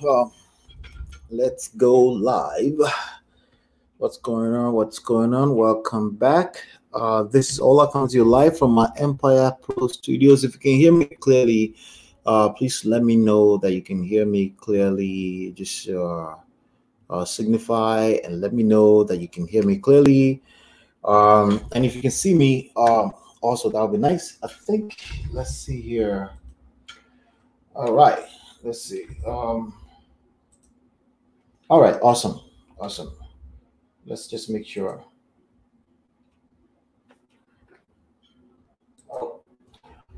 well, let's go live. What's going on? What's going on? Welcome back. This is Ola comes to you live from my Empire Pro Studios. If you can hear me clearly, please let me know that you can hear me clearly. Just signify and let me know that you can hear me clearly. And if you can see me, also that would be nice. I think. Let's see here. All right. Let's see. All right. Awesome. Awesome. Let's just make sure.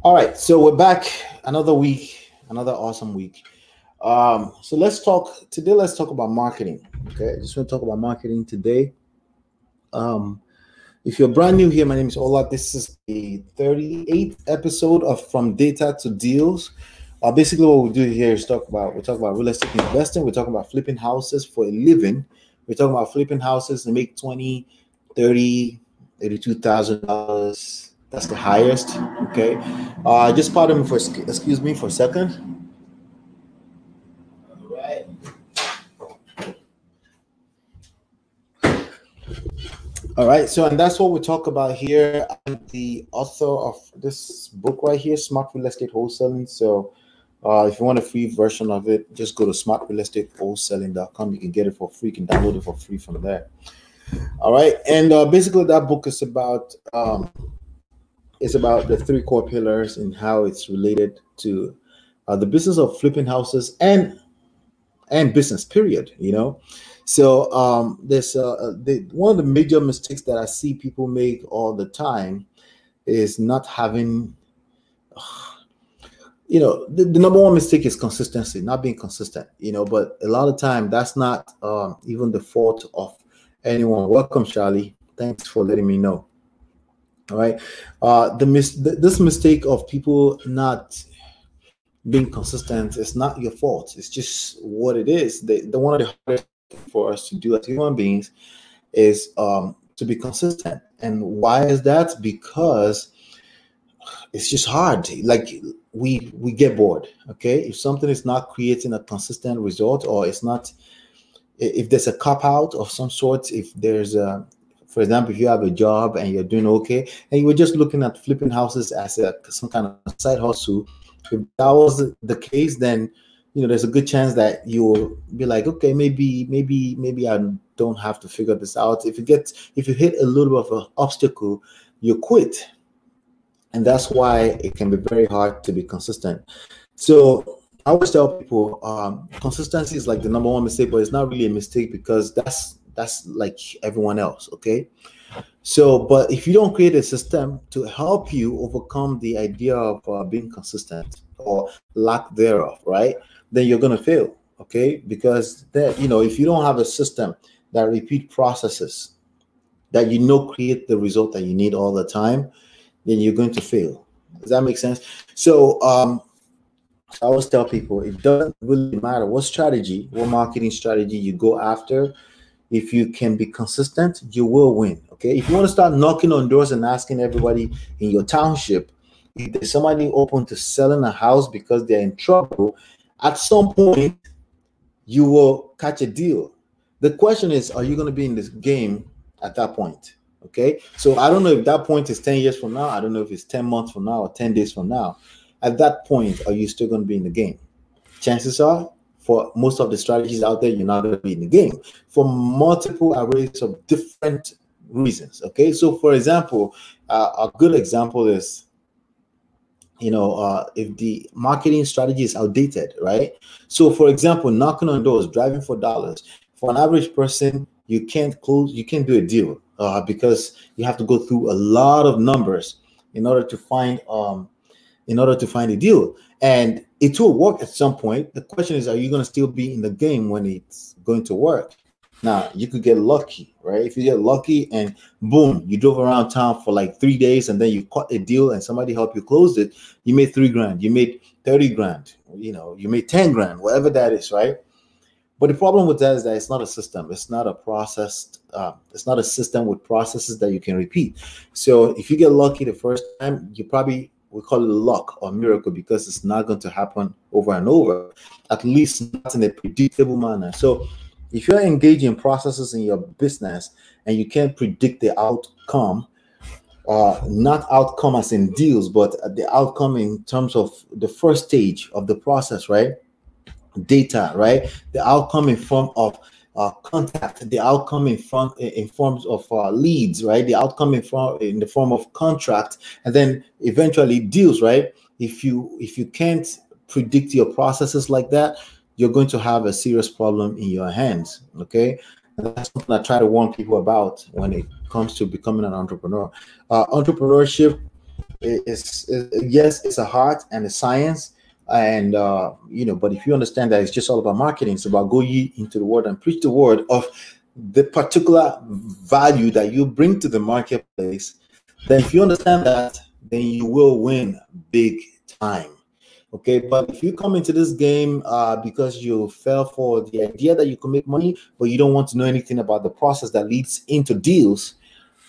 All right, so we're back. Another week, another awesome week. So let's talk today. Let's talk about marketing. Okay, I just want to talk about marketing today. If you're brand new here, my name is Ola. This is the 38th episode of From Data to Deals. Basically, what we do here is we talk about real estate investing. We're talking about flipping houses for a living. We're talking about flipping houses to make $20, $30, $82,000. That's the highest. Okay. Just pardon me excuse me for a second. All right. All right. So, and that's what we talk about here. I'm the author of this book right here, Smart Real Estate Wholesaling. So, if you want a free version of it, just go to smartrealestateWholesaling.com. You can get it for free. You can download it for free from there. All right. And basically, that book is about the three core pillars and how it's related to the business of flipping houses and business. Period. So there's one of the major mistakes that I see people make all the time is not having. The number one mistake is consistency, not being consistent, but a lot of time that's not even the fault of anyone. Welcome, Charlie. Thanks for letting me know. All right. This mistake of people not being consistent is not your fault. It's just what it is. The one of the hardest things for us to do as human beings is to be consistent. And why is that? Because it's just hard. Like we get bored. Okay, if something is not creating a consistent result, or it's not, if there's a cop out of some sort, if there's for example, if you have a job and you're doing okay, and you were just looking at flipping houses as some kind of side hustle, if that was the case, then there's a good chance that you'll be like, okay, maybe I don't have to figure this out. If you hit a little bit of an obstacle, you quit. And that's why it can be very hard to be consistent. So I always tell people consistency is like the number one mistake, but it's not really a mistake because that's like everyone else. Okay. So, but if you don't create a system to help you overcome the idea of being consistent or lack thereof, right, then you're going to fail. Okay. Because if you don't have a system that repeat processes that create the result that you need all the time, then you're going to fail. Does that make sense? So I always tell people it doesn't really matter what marketing strategy you go after. If you can be consistent, you will win. Okay. If you want to start knocking on doors and asking everybody in your township if there's somebody open to selling a house because they're in trouble, at some point you will catch a deal. The question is, are you going to be in this game at that point? Okay, so I don't know if that point is 10 years from now. I don't know if it's 10 months from now or 10 days from now. At that point, are you still going to be in the game? Chances are, for most of the strategies out there, you're not going to be in the game for multiple arrays of different reasons. Okay, so for example, a good example is, if the marketing strategy is outdated, right? So for example, knocking on doors, driving for dollars, for an average person, you can't do a deal because you have to go through a lot of numbers in order to find a deal, and it will work at some point. The question is, are you going to still be in the game when it's going to work? Now, you could get lucky, right? If you get lucky and boom, you drove around town for like 3 days and then you caught a deal and somebody helped you close it, you made $3,000, you made $30,000, you made $10,000, whatever that is, right? But the problem with that is that it's not a system. It's not a process. It's not a system with processes that you can repeat. So if you get lucky the first time, you probably we call it luck or miracle, because it's not going to happen over and over, at least not in a predictable manner. So if you're engaged in processes in your business and you can't predict the outcome, not outcome as in deals, but the outcome in terms of the first stage of the process, right? Data, right? The outcome in form of contact, the outcome in forms of leads, right? The outcome in the form of contract, and then eventually deals, right? If you can't predict your processes like that, you're going to have a serious problem in your hands. Okay, and that's something I try to warn people about when it comes to becoming an entrepreneur. Entrepreneurship is yes, it's a art and a science, and but if you understand that it's just all about marketing, it's about go ye into the world and preach the word of the particular value that you bring to the marketplace, then if you understand that, then you will win big time. Okay, but if you come into this game because you fell for the idea that you can make money, but you don't want to know anything about the process that leads into deals,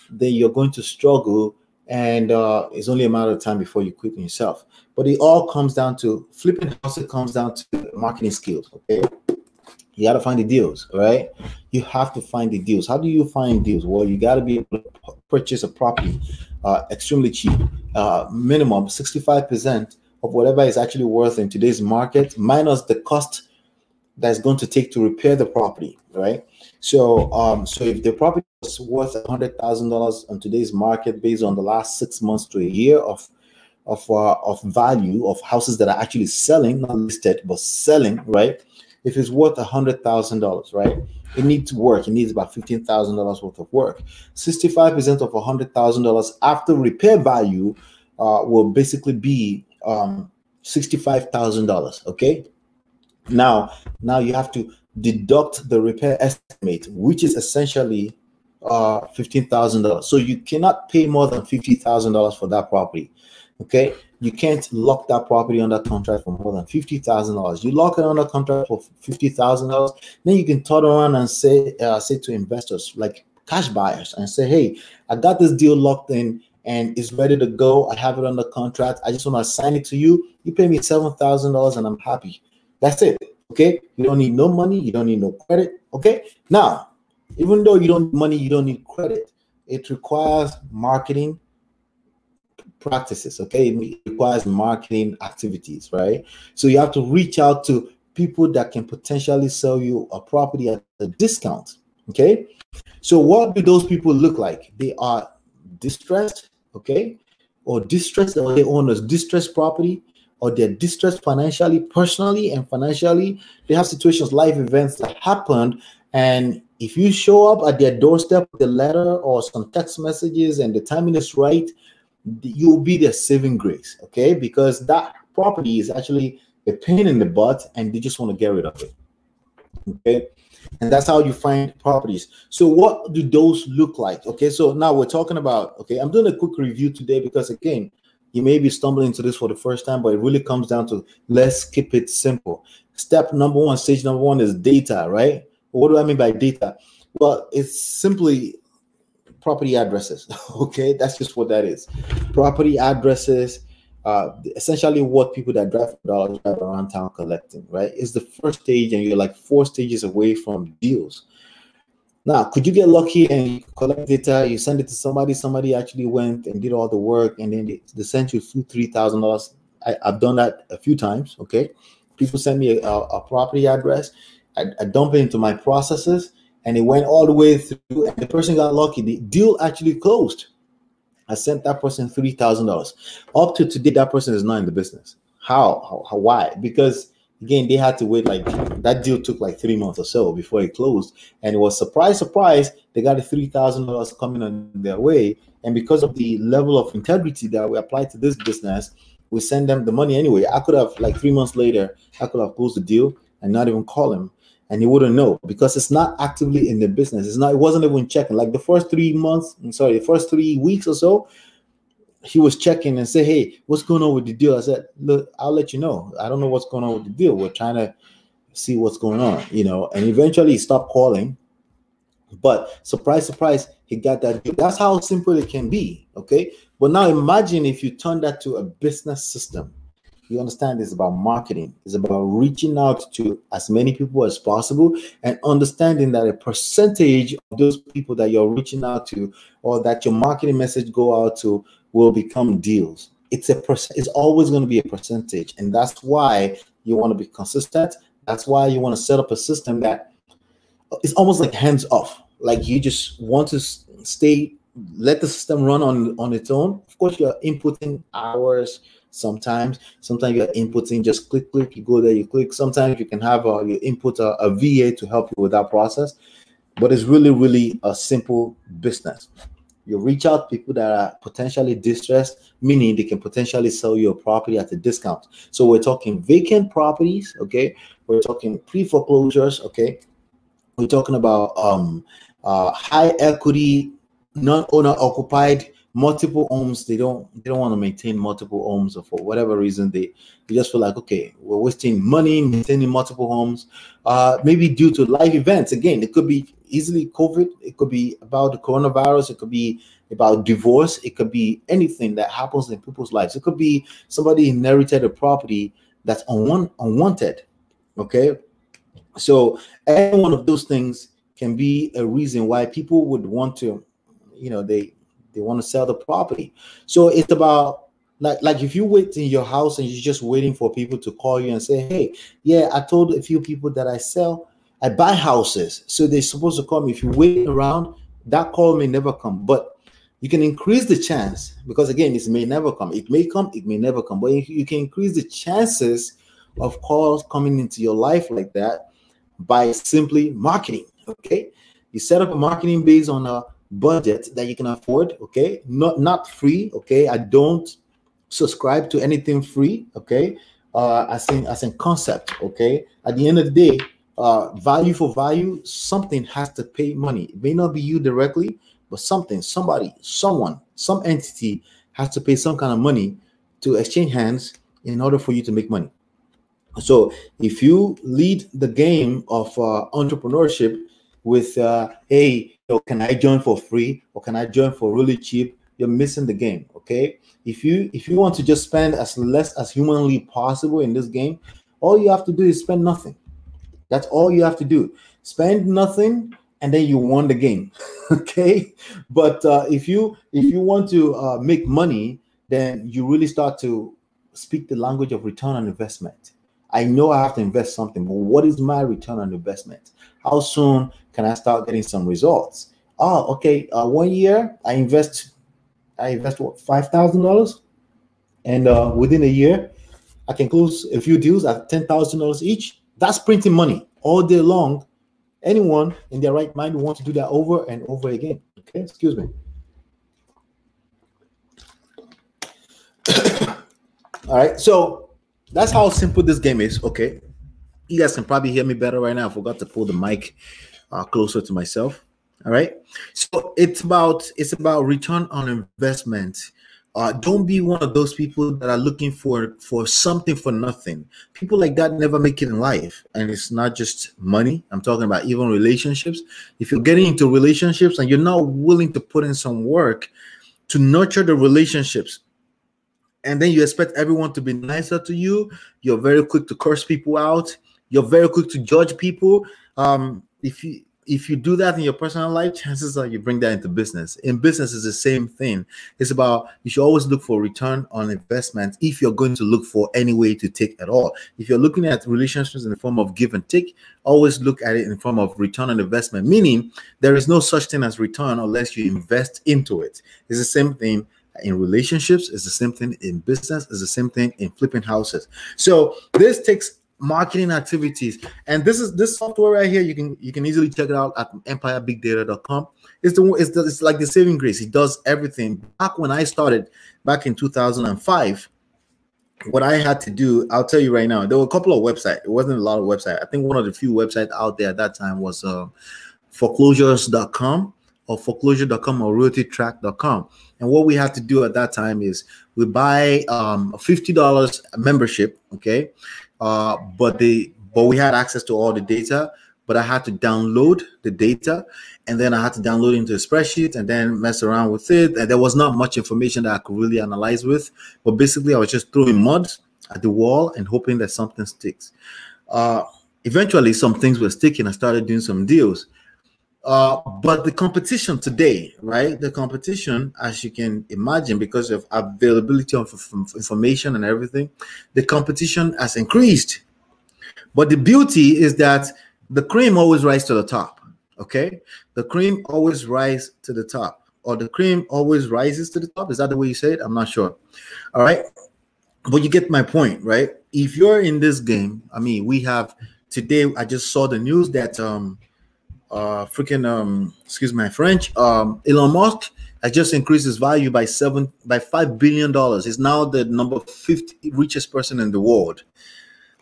then you're going to struggle, and it's only a matter of time before you quit yourself. But it all comes down to flipping house. It comes down to marketing skills. Okay, you got to find the deals, right? You have to find the deals. How do you find deals? Well, you got to be able to purchase a property extremely cheap, minimum 65% of whatever it's actually worth in today's market, minus the cost that's going to take to repair the property, right? So, so if the property was worth $100,000 on today's market, based on the last 6 months to a year of value of houses that are actually selling, not listed but selling, right? If it's worth $100,000, right, it needs work. It needs about $15,000 worth of work. 65% of $100,000 after repair value will basically be $65,000. Okay. Now you have to deduct the repair estimate, which is essentially $15,000. So you cannot pay more than $50,000 for that property. Okay, you can't lock that property under contract for more than $50,000. You lock it under contract for $50,000, then you can turn around and say to investors like cash buyers and say, hey, I got this deal locked in and it's ready to go. I have it under contract. I just want to assign it to you. You pay me $7,000 and I'm happy. That's it. Okay, you don't need no money. You don't need no credit. Okay, now, even though you don't need money, you don't need credit. It requires marketing practices. Okay, it requires marketing activities, right? So you have to reach out to people that can potentially sell you a property at a discount. Okay, so what do those people look like? They are distressed, okay, or distressed, or they own a distressed property, or they're distressed financially, personally, and financially. They have situations, life events that happened, and if you show up at their doorstep with a letter or some text messages and the timing is right, you'll be their saving grace, okay? Because that property is actually a pain in the butt and they just want to get rid of it, okay? And that's how you find properties. So what do those look like? Okay, so now we're talking about, okay, I'm doing a quick review today because, again, you may be stumbling into this for the first time, but it really comes down to, let's keep it simple. Step number one, stage number one is data, right? What do I mean by data? Well, it's simply property addresses. Okay, that's just what that is. Property addresses, essentially what people that drive dollars drive around town collecting, right? It's the first stage, and you're like 4 stages away from deals. Now, could you get lucky and collect data? You send it to somebody actually went and did all the work, and then they sent you $2,000-$3,000. I've done that a few times. Okay, people send me a property address. I dump it into my processes, and it went all the way through, and the person got lucky. The deal actually closed. I sent that person $3,000. Up to today, that person is not in the business. How? Why? Because, again, they had to wait, like, that deal took like 3 months or so before it closed. And it was surprise, they got the $3,000 coming on their way. And because of the level of integrity that we apply to this business, we send them the money anyway. I could have, like 3 months later, I could have closed the deal and not even call him. And he wouldn't know, because it's not actively in the business. It wasn't even checking. Like the first 3 weeks or so, he was checking and say, hey, what's going on with the deal? I said, look, I'll let you know. I don't know what's going on with the deal. We're trying to see what's going on, and eventually he stopped calling. But surprise, He got that deal. That's how simple it can be. Okay. But now imagine if you turn that to a business system. You understand it's about marketing. It's about reaching out to as many people as possible and understanding that a percentage of those people that you're reaching out to or that your marketing message go out to will become deals. It's always going to be a percentage. And that's why you want to be consistent. That's why you want to set up a system that it's almost like hands off. Like you just want to let the system run on its own. Of course, you're inputting hours. Sometimes you're inputting just click, you go there, you click. Sometimes you can have you input a VA to help you with that process, but it's really a simple business. You reach out to people that are potentially distressed, meaning they can potentially sell you a property at a discount. So we're talking vacant properties, okay? We're talking pre-foreclosures, okay? We're talking about high equity, non-owner occupied, multiple homes. They don't want to maintain multiple homes, or for whatever reason they just feel like, okay, we're wasting money maintaining multiple homes, maybe due to life events. Again, it could be easily COVID, it could be about the coronavirus, it could be about divorce, it could be anything that happens in people's lives. It could be somebody inherited a property that's unwanted. Okay, so any one of those things can be a reason why people would want to, they want to sell the property. So it's about like if you wait in your house and you're just waiting for people to call you and say, hey, yeah, I told a few people that I buy houses, so they're supposed to call me. If you wait around, that call may never come. But you can increase the chance, because again, it may never come. It may come, it may never come. But you can increase the chances of calls coming into your life like that by simply marketing. Okay, you set up a marketing based on a budget that you can afford. Okay, not free. Okay, I don't subscribe to anything free. Okay, as in concept. Okay, at the end of the day, value for value, something has to pay money. It may not be you directly, but something, somebody, someone, some entity has to pay some kind of money to exchange hands in order for you to make money. So if you lead the game of entrepreneurship with hey, can I join for free or can I join for really cheap, you're missing the game. Okay, if you want to just spend as less as humanly possible in this game, all you have to do is spend nothing. That's all you have to do. Spend nothing, and then you won the game. Okay, but if you want to make money, then you really start to speak the language of return on investment. I know I have to invest something, but what is my return on investment? How soon can I start getting some results? Oh, okay. 1 year I invest what, $5,000, and within a year I can close a few deals at $10,000 each. That's printing money all day long. Anyone in their right mind will want to do that over and over again. Okay, excuse me. All right, so that's how simple this game is. Okay, you guys can probably hear me better right now. I forgot to pull the mic closer to myself. All right, so it's about return on investment. Don't be one of those people that are looking for something for nothing. People like that never make it in life. And it's not just money. I'm talking about even relationships. If you're getting into relationships and you're not willing to put in some work to nurture the relationships, and then you expect everyone to be nicer to you, you're very quick to curse people out, you're very quick to judge people. If you do that in your personal life, chances are you bring that into business. In business, it's the same thing. It's about, you should always look for return on investment if you're going to look for any way to take at all. If you're looking at relationships in the form of give and take, always look at it in the form of return on investment, meaning there is no such thing as return unless you invest into it. It's the same thing in relationships, it's the same thing in business, it's the same thing in flipping houses. So this takes marketing activities, and this software right here, you can easily check it out at empirebigdata.com. It's like the saving grace. It does everything. Back when I started back in 2005, what I had to do, I'll tell you right now, there were a couple of websites. It wasn't a lot of websites. I think one of the few websites out there at that time was foreclosures.com or foreclosure.com or realtytrack.com. And what we had to do at that time is we buy $50 membership, okay? But we had access to all the data. but I had to download the data, and then I had to download it into a spreadsheet and then mess around with it. And there was not much information that I could really analyze with, but basically I was just throwing mud at the wall and hoping that something sticks. Eventually some things were sticking. I started doing some deals. But the competition today, right? The competition, as you can imagine, because of availability of information and everything, the competition has increased. But the beauty is that the cream always rises to the top, okay? The cream always rises to the top, or the cream always rises to the top. Is that the way you say it? I'm not sure. All right. But you get my point, right? If you're in this game, I mean, we have today, I just saw the news that excuse my French, Elon Musk has just increased his value by $5 billion. He's now the number 50 richest person in the world,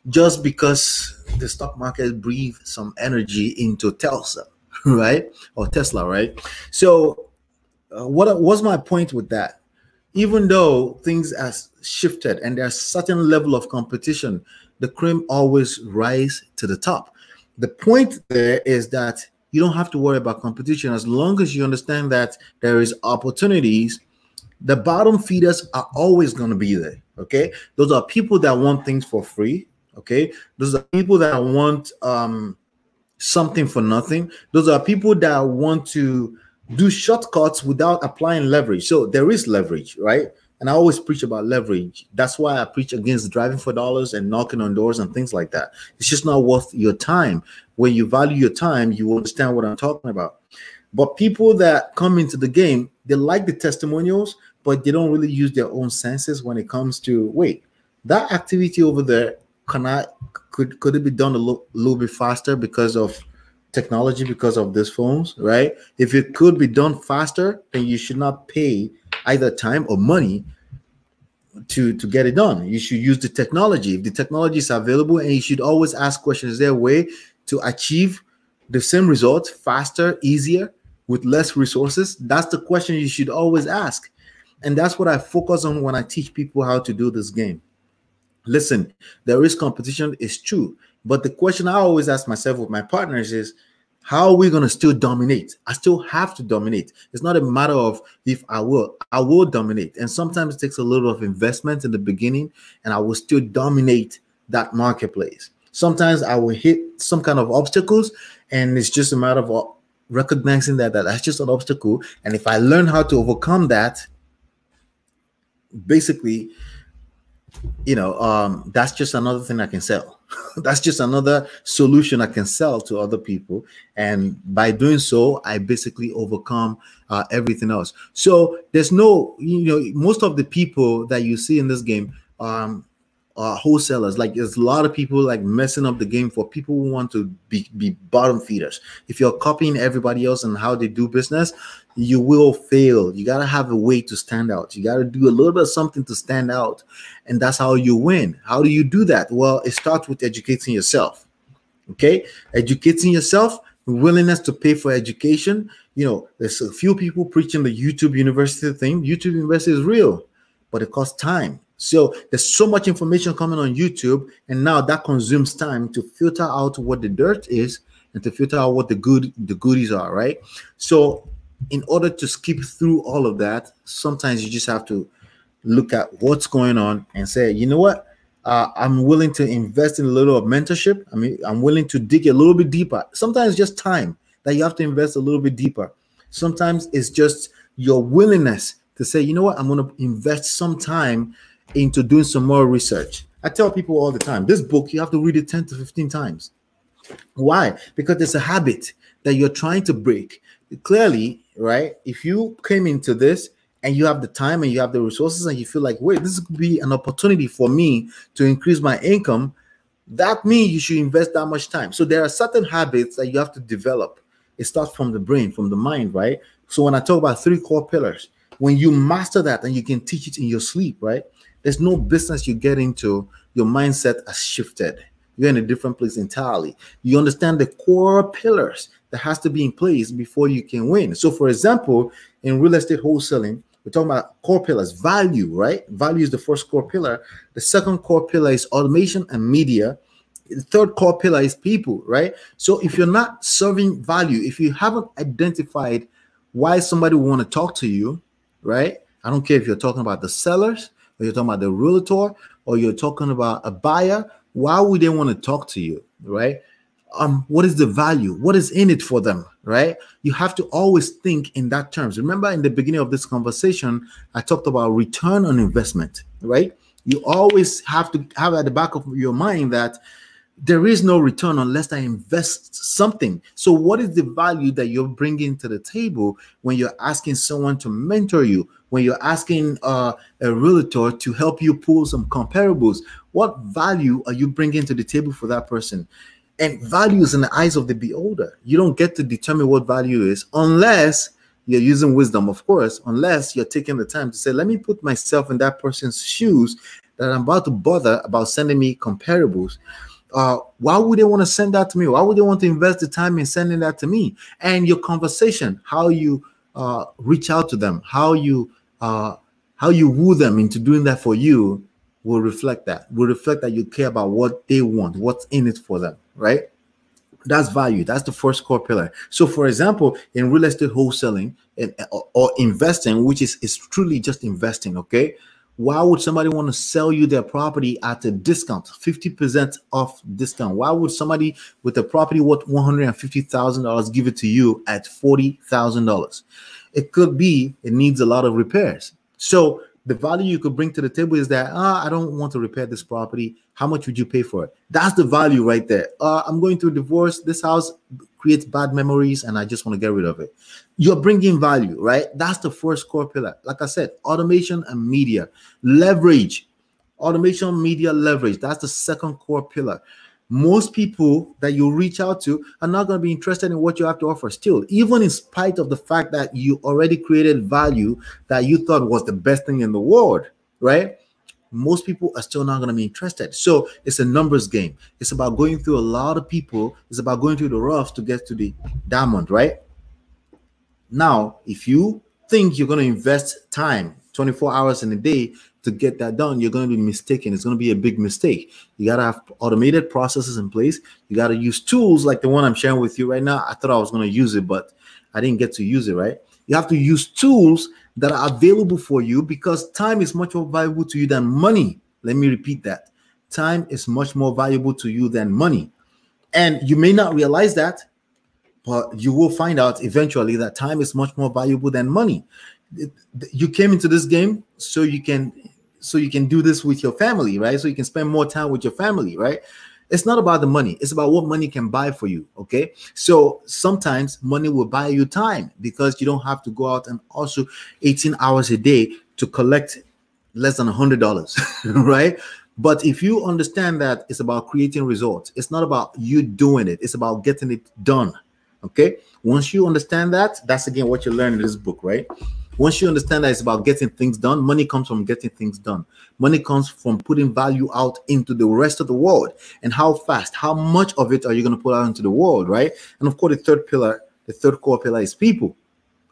just because the stock market breathed some energy into Tesla, right? Or Tesla, right? So what was my point with that? Even though things have shifted and there's certain level of competition, the cream always rise to the top. The point there is that you don't have to worry about competition as long as you understand that there is opportunities. The bottom feeders are always going to be there, okay? Those are people that want things for free, okay? Those are people that want something for nothing. Those are people that want to do shortcuts without applying leverage. So there is leverage, right? And I always preach about leverage. That's why I preach against driving for dollars and knocking on doors and things like that. It's just not worth your time. When you value your time, you understand what I'm talking about. But people that come into the game, they like the testimonials, but they don't really use their own senses when it comes to, wait, that activity over there, could it be done a little bit faster because of technology, because of these phones, right? If it could be done faster, then you should not pay either time or money to get it done. You should use the technology. If the technology is available, and you should always ask questions, is there a way to achieve the same result faster, easier, with less resources? That's the question you should always ask. And that's what I focus on when I teach people how to do this game. Listen, there is competition, it's true. But the question I always ask myself with my partners is, how are we going to still dominate? I still have to dominate. It's not a matter of if I will dominate. And sometimes it takes a little of investment in the beginning, and I will still dominate that marketplace. Sometimes I will hit some kind of obstacles, and it's just a matter of recognizing that that's just an obstacle. And if I learn how to overcome that, basically, that's just another thing I can sell. That's just another solution I can sell to other people. And by doing so, I basically overcome everything else. So there's no, most of the people that you see in this game are wholesalers. Like, there's a lot of people like messing up the game for people who want to be bottom feeders. If you're copying everybody else and how they do business, you will fail. You got to have a way to stand out. You got to do a little bit of something to stand out. And that's how you win. How do you do that? Well, it starts with educating yourself. Okay. Educating yourself, willingness to pay for education. There's a few people preaching the YouTube University thing. YouTube University is real, but it costs time. So there's so much information coming on YouTube, and now that consumes time to filter out what the dirt is and to filter out what the goodies are, right? So in order to skip through all of that, sometimes you just have to look at what's going on and say, you know what? I'm willing to invest in a little of mentorship. I mean, I'm willing to dig a little bit deeper. Sometimes just time that you have to invest a little bit deeper. Sometimes it's just your willingness to say, you know what? I'm going to invest some time into doing some more research. I tell people all the time, this book, you have to read it 10 to 15 times. Why? Because it's a habit that you're trying to break. Clearly, right? If you came into this and you have the time and you have the resources and you feel like, wait, this could be an opportunity for me to increase my income, that means you should invest that much time. So there are certain habits that you have to develop. It starts from the brain, from the mind, right? So when I talk about 3 core pillars, when you master that and you can teach it in your sleep, right? There's no business you get into, your mindset has shifted. You're in a different place entirely. You understand the core pillars that has to be in place before you can win. So for example, in real estate wholesaling, we're talking about core pillars. Value, right? Value is the first core pillar. The second core pillar is automation and media. The third core pillar is people, right? So if you're not serving value, if you haven't identified why somebody will want to talk to you, right? I don't care if you're talking about the sellers, or you're talking about the realtor, or you're talking about a buyer. Why would they want to talk to you, right? What is the value? What is in it for them, right? You have to always think in that terms. Remember, in the beginning of this conversation, I talked about return on investment, right? You always have to have at the back of your mind that there is no return unless I invest something. So what is the value that you're bringing to the table when you're asking someone to mentor you, when you're asking a realtor to help you pull some comparables? What value are you bringing to the table for that person? And value is in the eyes of the beholder. You don't get to determine what value is unless you're using wisdom, of course, unless you're taking the time to say, let me put myself in that person's shoes that I'm about to bother about sending me comparables. Why would they want to send that to me? Why would they want to invest the time in sending that to me? And your conversation, how you reach out to them, how you woo them into doing that for you, will reflect that. Will reflect that you care about what they want, what's in it for them, right? That's value. That's the first core pillar. So, for example, in real estate wholesaling or investing, which is truly just investing, okay? Why would somebody want to sell you their property at a discount, 50% off discount? Why would somebody with a property worth $150,000 give it to you at $40,000? It could be it needs a lot of repairs. So the value you could bring to the table is that, I don't want to repair this property. How much would you pay for it? That's the value right there. I'm going through a divorce. This house creates bad memories and I just want to get rid of it. You're bringing value, right? That's the first core pillar. Like I said, automation and media leverage. Automation, media, leverage. That's the second core pillar. Most people that you reach out to are not going to be interested in what you have to offer still, even in spite of the fact that you already created value that you thought was the best thing in the world, right? Most people are still not going to be interested. So it's a numbers game. It's about going through a lot of people. It's about going through the rough to get to the diamond, right? Now, if you think you're going to invest time, 24 hours in a day to get that done, you're going to be mistaken. It's going to be a big mistake. You got to have automated processes in place. You got to use tools like the one I'm sharing with you right now. I thought I was going to use it, but I didn't get to use it, right? You have to use tools that are available for you because time is much more valuable to you than money. Let me repeat that. Time is much more valuable to you than money. And you may not realize that, but you will find out eventually that time is much more valuable than money. You came into this game so you can do this with your family, right? So you can spend more time with your family, right? It's not about the money. It's about what money can buy for you, okay? So sometimes money will buy you time because you don't have to go out and also 18 hours a day to collect less than $100, right? But if you understand that it's about creating results, it's not about you doing it. It's about getting it done, okay? Once you understand that, that's again what you learn in this book, right? Once you understand that it's about getting things done, money comes from getting things done. Money comes from putting value out into the rest of the world. And how fast, how much of it are you going to put out into the world, right? And of course, the third core pillar is people,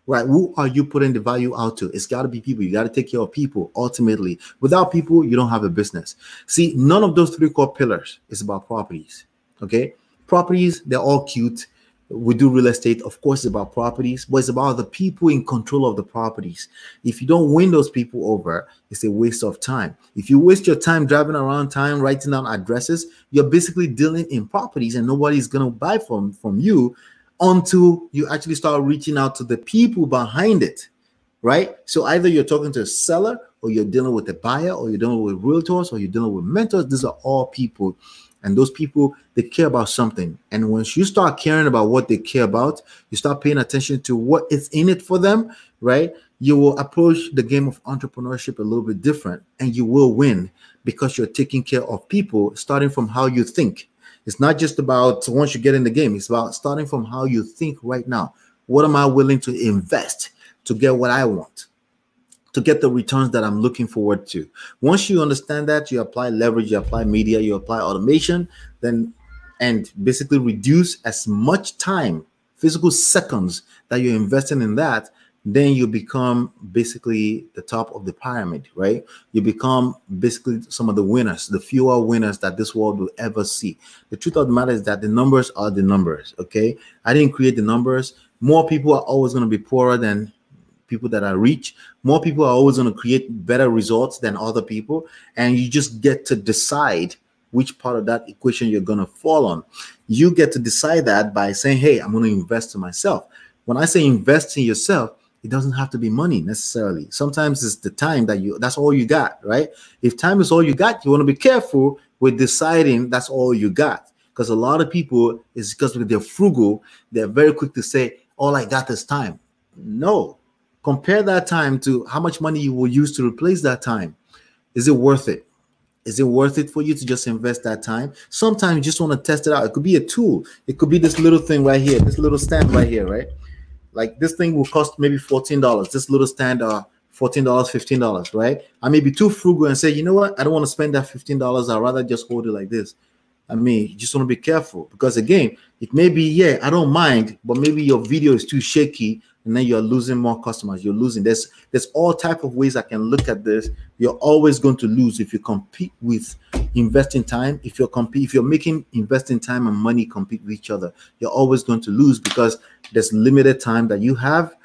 right? Who are you putting the value out to? It's got to be people. You got to take care of people ultimately. Without people, you don't have a business. See, none of those three core pillars is about properties, okay? Properties, they're all cute. We do real estate, of course, it's about properties, but it's about the people in control of the properties. If you don't win those people over, it's a waste of time. If you waste your time driving around town, writing down addresses, you're basically dealing in properties and nobody's going to buy from you until you actually start reaching out to the people behind it, right? So either you're talking to a seller or you're dealing with a buyer or you're dealing with realtors or you're dealing with mentors. These are all people. And those people, they care about something. And once you start caring about what they care about, you start paying attention to what is in it for them, right? You will approach the game of entrepreneurship a little bit different and you will win because you're taking care of people, starting from how you think. It's not just about once you get in the game, it's about starting from how you think right now. What am I willing to invest to get what I want? To get the returns that I'm looking forward to. Once you understand that, you apply leverage, you apply media, you apply automation, and basically reduce as much time, physical seconds that you're investing in that, then you become basically the top of the pyramid, right? You become basically some of the winners, the fewer winners that this world will ever see. The truth of the matter is that the numbers are the numbers, okay? I didn't create the numbers. More people are always going to be poorer than people that are rich. More people are always going to create better results than other people. And you just get to decide which part of that equation you're going to fall on. You get to decide that by saying, hey, I'm going to invest in myself. When I say invest in yourself, it doesn't have to be money necessarily. Sometimes it's the time that's all you got, right? If time is all you got, you want to be careful with deciding that's all you got. Because a lot of people, is because they're frugal, they're very quick to say, all I got is time. No. Compare that time to how much money you will use to replace that time. Is it worth it? Is it worth it for you to just invest that time? Sometimes you just want to test it out. It could be a tool. It could be this little thing right here, this little stand right here, right? Like this thing will cost maybe $14. This little stand $14, $15, right? I may be too frugal and say, you know what? I don't want to spend that $15. I'd rather just hold it like this. I mean, you just want to be careful because again, it may be, yeah, I don't mind, but maybe your video is too shaky and then you're losing more customers. You're losing. There's all type of ways I can look at this. You're always going to lose if you compete with investing time. If you're making investing time and money compete with each other, you're always going to lose because there's limited time that you have,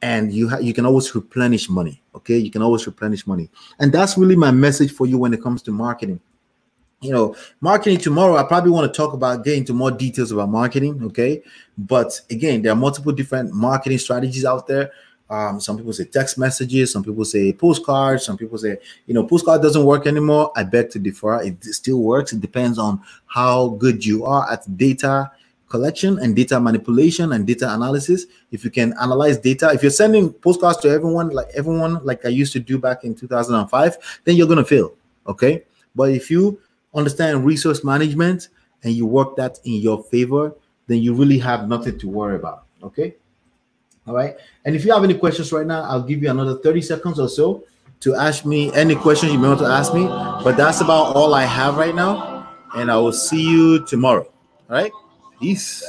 and you can always replenish money. Okay, you can always replenish money, and that's really my message for you when it comes to marketing. You know, marketing tomorrow, I probably want to talk about getting into more details about marketing. Okay. But again, there are multiple different marketing strategies out there. Some people say text messages, some people say postcards, some people say, postcard doesn't work anymore. I beg to differ. It still works. It depends on how good you are at data collection and data manipulation and data analysis. If you can analyze data, if you're sending postcards to everyone like I used to do back in 2005, then you're going to fail. Okay. But if you understand resource management and you work that in your favor, then you really have nothing to worry about. Okay. All right. And if you have any questions right now, I'll give you another 30 seconds or so to ask me any questions you may want to ask me. But that's about all I have right now. And I will see you tomorrow. All right. Peace.